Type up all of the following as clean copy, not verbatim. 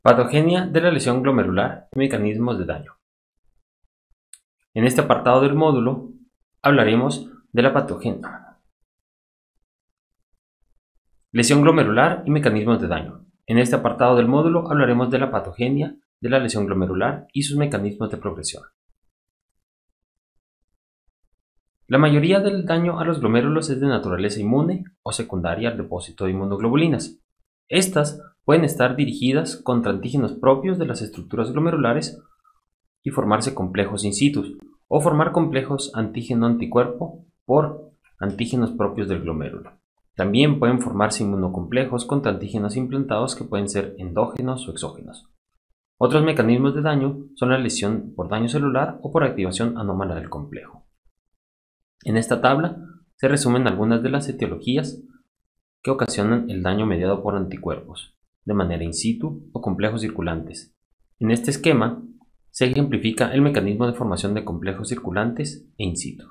Patogenia de la lesión glomerular y mecanismos de daño. En este apartado del módulo hablaremos de la patogenia. Lesión glomerular y mecanismos de daño. En este apartado del módulo hablaremos de la patogenia de la lesión glomerular y sus mecanismos de progresión. La mayoría del daño a los glomérulos es de naturaleza inmune o secundaria al depósito de inmunoglobulinas. Estas pueden estar dirigidas contra antígenos propios de las estructuras glomerulares y formarse complejos in situ, o formar complejos antígeno-anticuerpo por antígenos propios del glomérulo. También pueden formarse inmunocomplejos contra antígenos implantados que pueden ser endógenos o exógenos. Otros mecanismos de daño son la lesión por daño celular o por activación anómala del complejo. En esta tabla se resumen algunas de las etiologías que ocasionan el daño mediado por anticuerpos, de manera in situ o complejos circulantes. En este esquema se ejemplifica el mecanismo de formación de complejos circulantes e in situ.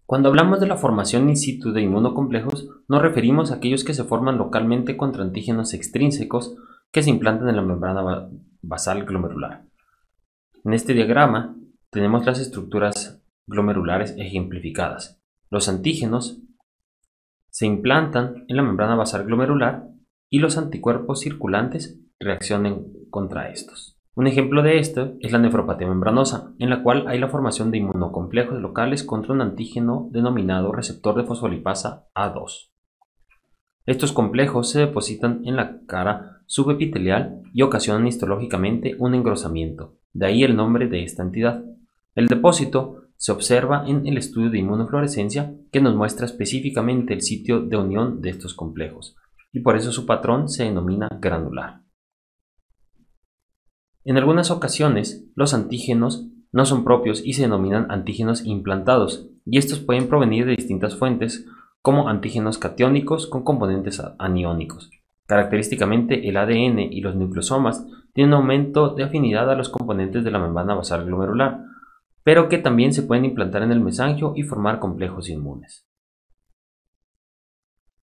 Cuando hablamos de la formación in situ de inmunocomplejos, nos referimos a aquellos que se forman localmente contra antígenos extrínsecos que se implantan en la membrana basal glomerular. En este diagrama tenemos las estructuras glomerulares ejemplificadas. Los antígenos se implantan en la membrana basal glomerular y los anticuerpos circulantes reaccionan contra estos. Un ejemplo de esto es la nefropatía membranosa, en la cual hay la formación de inmunocomplejos locales contra un antígeno denominado receptor de fosfolipasa A2. Estos complejos se depositan en la cara subepitelial y ocasionan histológicamente un engrosamiento, de ahí el nombre de esta entidad. El depósito se observa en el estudio de inmunofluorescencia, que nos muestra específicamente el sitio de unión de estos complejos, y por eso su patrón se denomina granular. En algunas ocasiones, los antígenos no son propios y se denominan antígenos implantados, y estos pueden provenir de distintas fuentes, como antígenos catiónicos con componentes aniónicos. Característicamente, el ADN y los nucleosomas tienen un aumento de afinidad a los componentes de la membrana basal glomerular, pero que también se pueden implantar en el mesangio y formar complejos inmunes.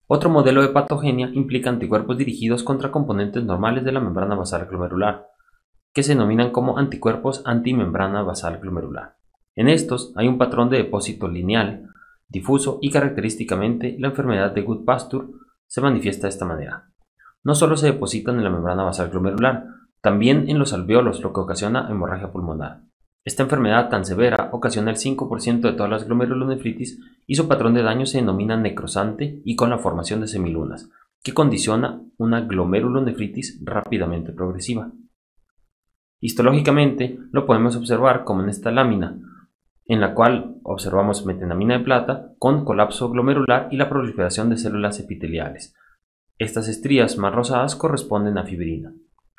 Otro modelo de patogenia implica anticuerpos dirigidos contra componentes normales de la membrana basal glomerular, que se denominan como anticuerpos antimembrana basal glomerular. En estos hay un patrón de depósito lineal, difuso y característicamente la enfermedad de Goodpasture se manifiesta de esta manera. No solo se depositan en la membrana basal glomerular, también en los alveolos, lo que ocasiona hemorragia pulmonar. Esta enfermedad tan severa ocasiona el 5% de todas las glomerulonefritis y su patrón de daño se denomina necrosante y con la formación de semilunas, que condiciona una glomerulonefritis rápidamente progresiva. Histológicamente lo podemos observar como en esta lámina, en la cual observamos metenamina de plata con colapso glomerular y la proliferación de células epiteliales. Estas estrías más rosadas corresponden a fibrina.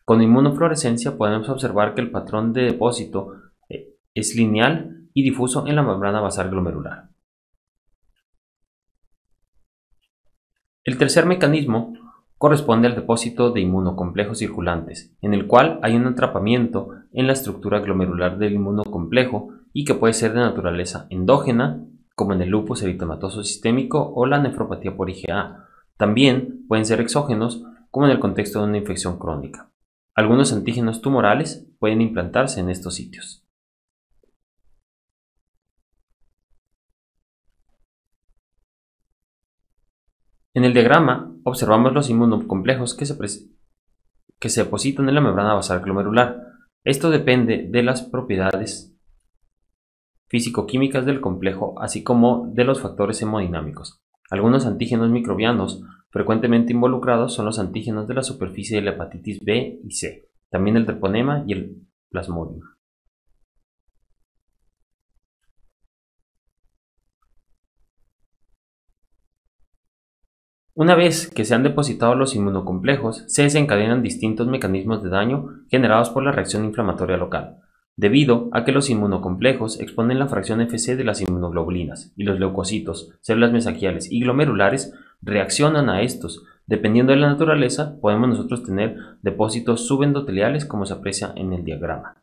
Con inmunofluorescencia podemos observar que el patrón de depósito es lineal y difuso en la membrana basal glomerular. El tercer mecanismo corresponde al depósito de inmunocomplejos circulantes, en el cual hay un atrapamiento en la estructura glomerular del inmunocomplejo y que puede ser de naturaleza endógena, como en el lupus eritematoso sistémico o la nefropatía por IgA. También pueden ser exógenos, como en el contexto de una infección crónica. Algunos antígenos tumorales pueden implantarse en estos sitios. En el diagrama observamos los inmunocomplejos que se depositan en la membrana basal glomerular. Esto depende de las propiedades físico-químicas del complejo, así como de los factores hemodinámicos. Algunos antígenos microbianos frecuentemente involucrados son los antígenos de la superficie de la hepatitis B y C, también el treponema y el plasmodium. Una vez que se han depositado los inmunocomplejos, se desencadenan distintos mecanismos de daño generados por la reacción inflamatoria local, debido a que los inmunocomplejos exponen la fracción Fc de las inmunoglobulinas, y los leucocitos, células mesangiales y glomerulares reaccionan a estos. Dependiendo de la naturaleza, podemos nosotros tener depósitos subendoteliales, como se aprecia en el diagrama.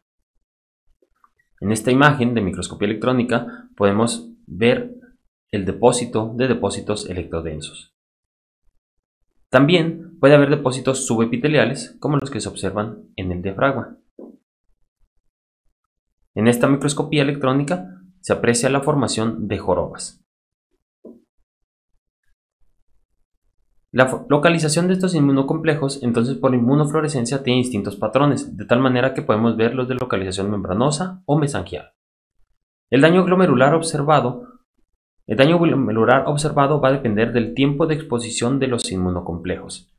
En esta imagen de microscopía electrónica podemos ver el depósito de depósitos electrodensos. También puede haber depósitos subepiteliales como los que se observan en el diafragma. En esta microscopía electrónica se aprecia la formación de jorobas. La localización de estos inmunocomplejos, entonces por inmunofluorescencia, tiene distintos patrones, de tal manera que podemos ver los de localización membranosa o mesangial. El daño glomerular observado va a depender del tiempo de exposición de los inmunocomplejos.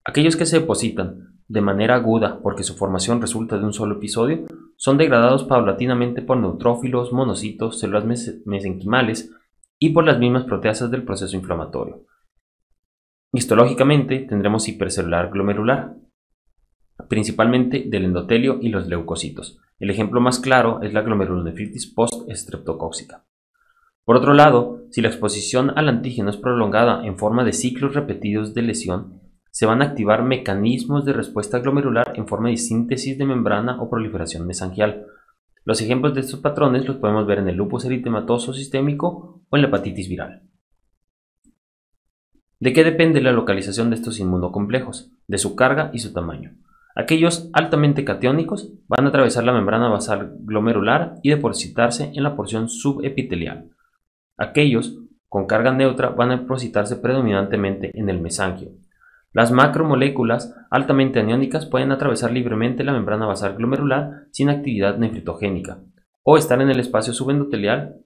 Aquellos que se depositan de manera aguda porque su formación resulta de un solo episodio son degradados paulatinamente por neutrófilos, monocitos, células mesenquimales y por las mismas proteasas del proceso inflamatorio. Histológicamente tendremos hipercelular glomerular, principalmente del endotelio y los leucocitos. El ejemplo más claro es la glomerulonefritis post-estreptocóxica. Por otro lado, si la exposición al antígeno es prolongada en forma de ciclos repetidos de lesión, se van a activar mecanismos de respuesta glomerular en forma de síntesis de membrana o proliferación mesangial. Los ejemplos de estos patrones los podemos ver en el lupus eritematoso sistémico o en la hepatitis viral. ¿De qué depende la localización de estos inmunocomplejos? De su carga y su tamaño. Aquellos altamente catiónicos van a atravesar la membrana basal glomerular y depositarse en la porción subepitelial. Aquellos con carga neutra van a depositarse predominantemente en el mesangio. Las macromoléculas altamente aniónicas pueden atravesar libremente la membrana basal glomerular sin actividad nefritogénica o estar en el espacio subendotelial.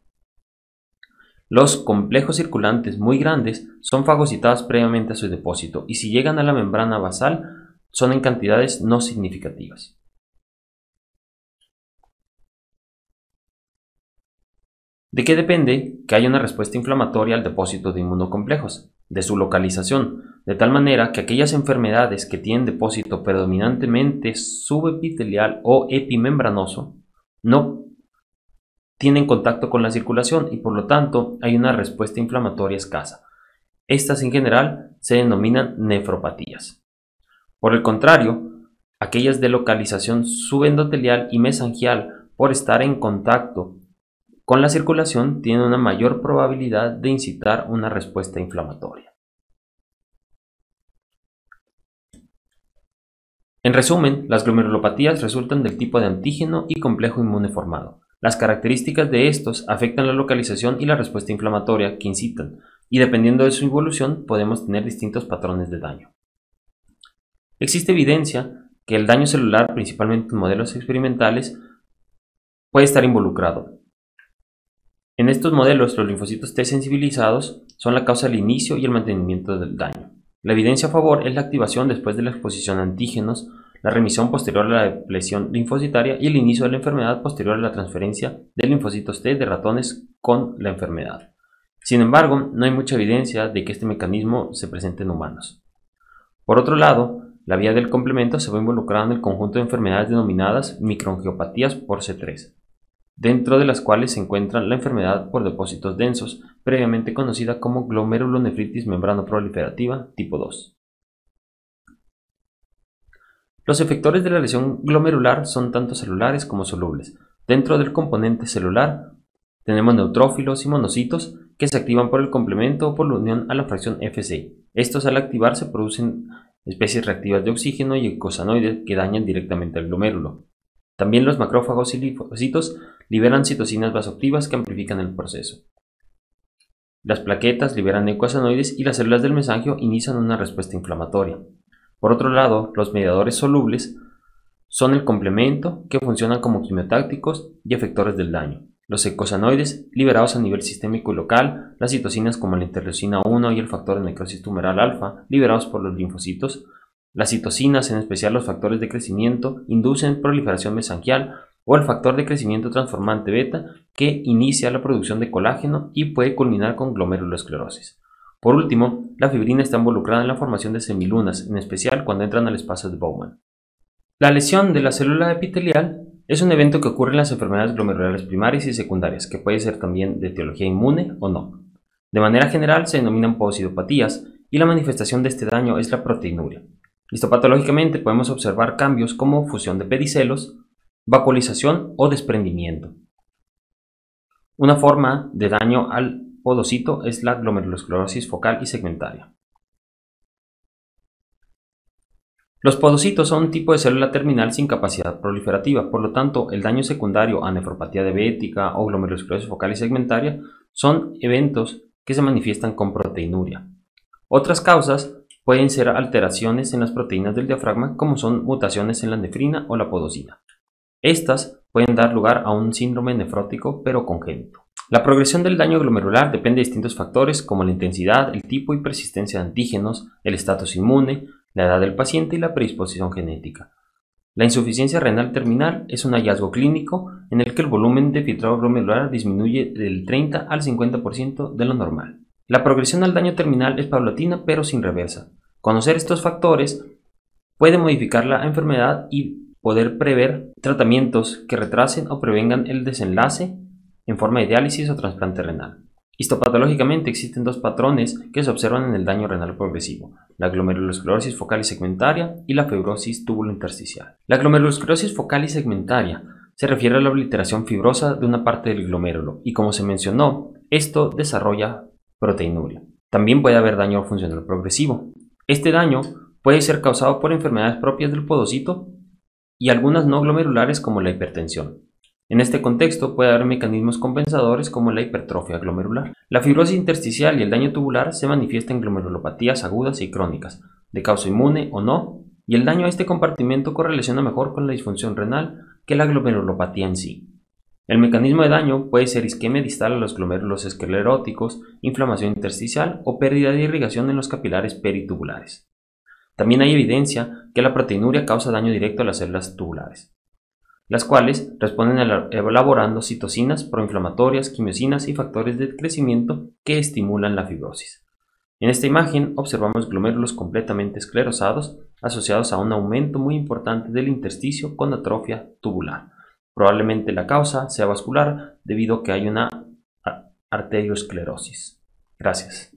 Los complejos circulantes muy grandes son fagocitados previamente a su depósito y si llegan a la membrana basal son en cantidades no significativas. ¿De qué depende que haya una respuesta inflamatoria al depósito de inmunocomplejos? De su localización, de tal manera que aquellas enfermedades que tienen depósito predominantemente subepitelial o epimembranoso no tienen contacto con la circulación y por lo tanto hay una respuesta inflamatoria escasa. Estas en general se denominan nefropatías. Por el contrario, aquellas de localización subendotelial y mesangial, por estar en contacto con la circulación, tienen una mayor probabilidad de incitar una respuesta inflamatoria. En resumen, las glomerulopatías resultan del tipo de antígeno y complejo inmune formado. Las características de estos afectan la localización y la respuesta inflamatoria que incitan, y dependiendo de su evolución podemos tener distintos patrones de daño. Existe evidencia que el daño celular, principalmente en modelos experimentales, puede estar involucrado. En estos modelos, los linfocitos T sensibilizados son la causa del inicio y el mantenimiento del daño. La evidencia a favor es la activación después de la exposición a antígenos, la remisión posterior a la depresión linfocitaria y el inicio de la enfermedad posterior a la transferencia de linfocitos T de ratones con la enfermedad. Sin embargo, no hay mucha evidencia de que este mecanismo se presente en humanos. Por otro lado, la vía del complemento se ve involucrada en el conjunto de enfermedades denominadas microangiopatías por C3, dentro de las cuales se encuentra la enfermedad por depósitos densos, previamente conocida como glomerulonefritis membranoproliferativa tipo 2. Los efectores de la lesión glomerular son tanto celulares como solubles. Dentro del componente celular tenemos neutrófilos y monocitos que se activan por el complemento o por la unión a la fracción Fc. Estos al activarse producen especies reactivas de oxígeno y eicosanoides que dañan directamente al glomérulo. También los macrófagos y linfocitos liberan citocinas vasoactivas que amplifican el proceso. Las plaquetas liberan eicosanoides y las células del mesangio inician una respuesta inflamatoria. Por otro lado, los mediadores solubles son el complemento que funcionan como quimiotácticos y efectores del daño. Los eicosanoides liberados a nivel sistémico y local, las citocinas como la interleucina 1 y el factor de necrosis tumoral alfa liberados por los linfocitos. Las citocinas, en especial los factores de crecimiento, inducen proliferación mesangial o el factor de crecimiento transformante beta que inicia la producción de colágeno y puede culminar con glomerulosclerosis. Por último, la fibrina está involucrada en la formación de semilunas, en especial cuando entran al espacio de Bowman. La lesión de la célula epitelial es un evento que ocurre en las enfermedades glomerulares primarias y secundarias, que puede ser también de etiología inmune o no. De manera general se denominan pocidopatías y la manifestación de este daño es la proteinuria. Histopatológicamente podemos observar cambios como fusión de pedicelos, vacuolización o desprendimiento. Una forma de daño al podocito es la glomerulosclerosis focal y segmentaria. Los podocitos son un tipo de célula terminal sin capacidad proliferativa, por lo tanto, el daño secundario a nefropatía diabética o glomerulosclerosis focal y segmentaria son eventos que se manifiestan con proteinuria. Otras causas pueden ser alteraciones en las proteínas del diafragma, como son mutaciones en la nefrina o la podosina. Estas pueden dar lugar a un síndrome nefrótico pero congénito. La progresión del daño glomerular depende de distintos factores como la intensidad, el tipo y persistencia de antígenos, el estatus inmune, la edad del paciente y la predisposición genética. La insuficiencia renal terminal es un hallazgo clínico en el que el volumen de filtrado glomerular disminuye del 30 al 50% de lo normal. La progresión al daño terminal es paulatina pero sin reversa. Conocer estos factores puede modificar la enfermedad y poder prever tratamientos que retrasen o prevengan el desenlace en forma de diálisis o trasplante renal. Histopatológicamente existen dos patrones que se observan en el daño renal progresivo: la glomerulosclerosis focal y segmentaria y la fibrosis túbulo-intersticial. La glomerulosclerosis focal y segmentaria se refiere a la obliteración fibrosa de una parte del glomérulo y, como se mencionó, esto desarrolla proteinuria. También puede haber daño funcional progresivo. Este daño puede ser causado por enfermedades propias del podocito y algunas no glomerulares como la hipertensión. En este contexto puede haber mecanismos compensadores como la hipertrofia glomerular. La fibrosis intersticial y el daño tubular se manifiestan en glomerulopatías agudas y crónicas, de causa inmune o no, y el daño a este compartimento correlaciona mejor con la disfunción renal que la glomerulopatía en sí. El mecanismo de daño puede ser isquemia distal a los glomérulos escleróticos, inflamación intersticial o pérdida de irrigación en los capilares peritubulares. También hay evidencia que la proteinuria causa daño directo a las células tubulares, las cuales responden elaborando citocinas proinflamatorias, quimiosinas y factores de crecimiento que estimulan la fibrosis. En esta imagen observamos glomérulos completamente esclerosados asociados a un aumento muy importante del intersticio con atrofia tubular. Probablemente la causa sea vascular debido a que hay una arteriosclerosis. Gracias.